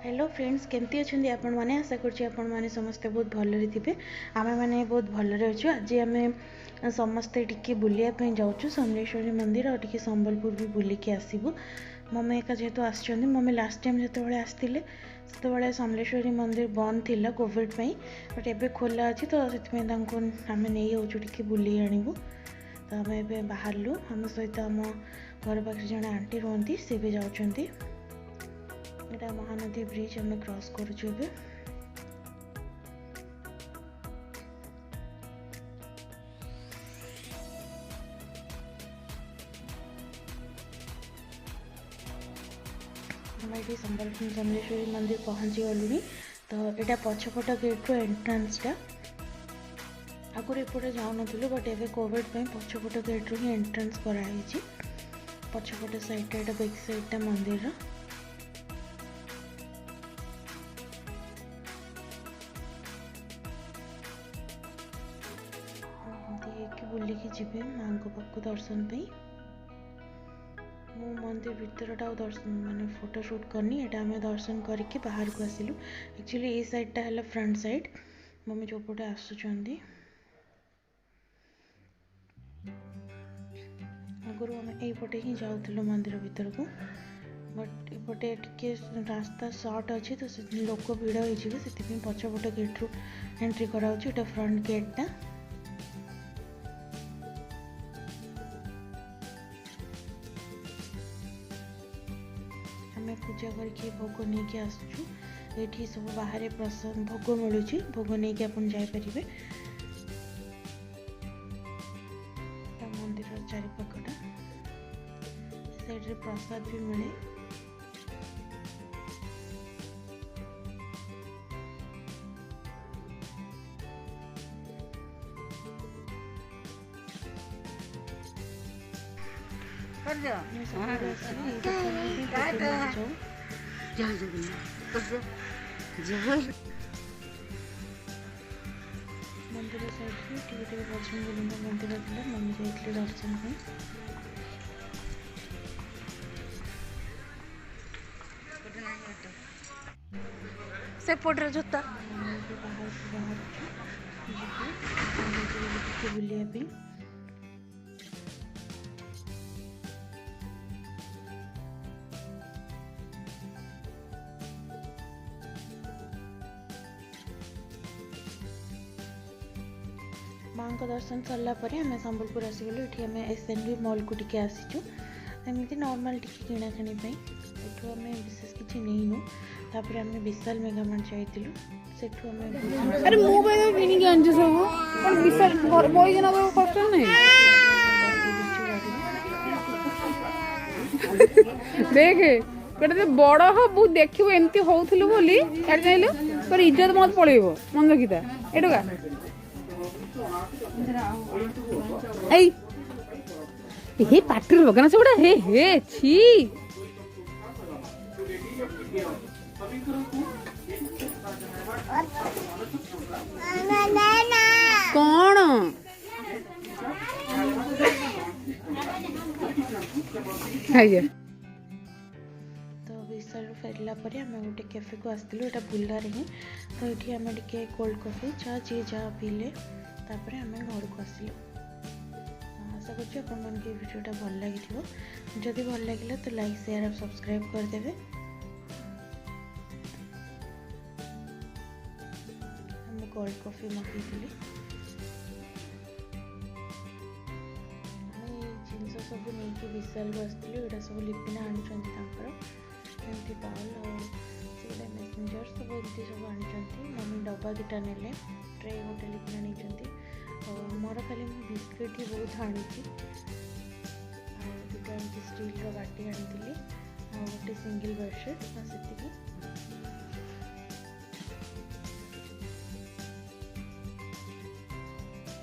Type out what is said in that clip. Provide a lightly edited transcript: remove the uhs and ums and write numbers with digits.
Hello friends, केमती अच्छे आपण मैंने आशा करें समस्ते बहुत भलरे थे। आम मैंने बहुत भलरे अच्छु। आज आम समस्ते टिके बुलायापी जाऊँ समलेश्वरी मंदिर और टिके संबलपुर भी बुलिकी आसबू। मम्मी एका जेहेतु आसछन्ती, मम्मी लास्ट टाइम जो आसते से समलेश्वरी मंदिर बंद थिला कोविड पाई, बट एबे खोला अच्छी तो से आम नहीं जाऊँ टिके बुले आणबू। तो आम ए बाहरलु आम सहित आम घर पाखे जड़े आंटी रुहति सी भी जाऊँगी। एटा महानदी ब्रिज आम क्रॉस करुचु। ये संबलपुर समलेश्वरी मंदिर पहुँची गलुनी। तो यहाँ पछपट गेट रो एंट्रांसटा आगुरी एपटे जाऊन बट एवं कोविड पछपट गेट रो ही एंट्रांस कराई। पछपट साइड बैक साइड मंदिर बुलिकी जी माँ पाक दर्शन पे। मु मंदिर भितरटा दर्शन माने फोटोशूट करनी। एटा आम दर्शन करके बाहर को आसिलु। एक्चुअली ये साइडटा है फ्रंट साइड। मम्मी जो पटे आसुचंदी आगुरी आम यपटे ही जाऊँ मंदिर भीतर को, बट एपटे टिके रास्ता सर्ट अच्छी तो लोक भिड़ हो पछपट गेट रू एंट्री कराऊँ। फ्रंट गेटा आम पूजा करके भोग नहीं कि आसुचु। ये सब बाहर प्रसाद भोग मिलूँ, भोग नहीं कि अपन जापर। मंदिर चारिपाखटा साइड प्रसाद भी मिले। मंदिर साइड टे बजरंग मंदिर था, मम्मी जाइए दर्शन पे। सेपटर जोता बुलायापी। माँ का दर्शन सरलापर आम संबलपुर आसीगलु। ये आम SNB मॉल को टिके आसीचु। एमती नॉर्मल टिके किणाकिणी एठू आम विशेष किसी नहींनु। तापर आम विशाल मेगामार्ट जाइलु। सेठू आम अरे मो भाई किनी के आंजे सब पण विशाल घर बोई जना तो कष्ट नहीं देख कटे बड़ हबु देखिबो एमती होउथिलु बोली एड जाइलु पर इज्जत मत पळेबो मन रखिता एटुका ए हे पाटर बगना से बड़ा हे छी कौन आइए। तो विशाल फेरला पर आम गोटे कैफे को आसलु। यहाँ बुलारे ही तो ये आम टे कोल्ड कॉफी चाह जी जहाँ पीले तापर आम घर को आसलु। आशा कर भिडियोटा भल लगी। जदि भल लगे तो लाइक शेयर और सब्सक्राइब करदे। कोल्ड कॉफी मकई जिनस सब नहीं विशाल आसलु। यहाँ सब लिपिना आमती बाउल और मेसेंजर सब एमती सब आनी। मम्मी डब्बा दुटा ने ट्रे गोटे लिपिना नहीं। मोर खाली बिस्किट ही बहुत आनी। दुटा स्टील बाटी आनी गोटे सिंगल बेडसीट से।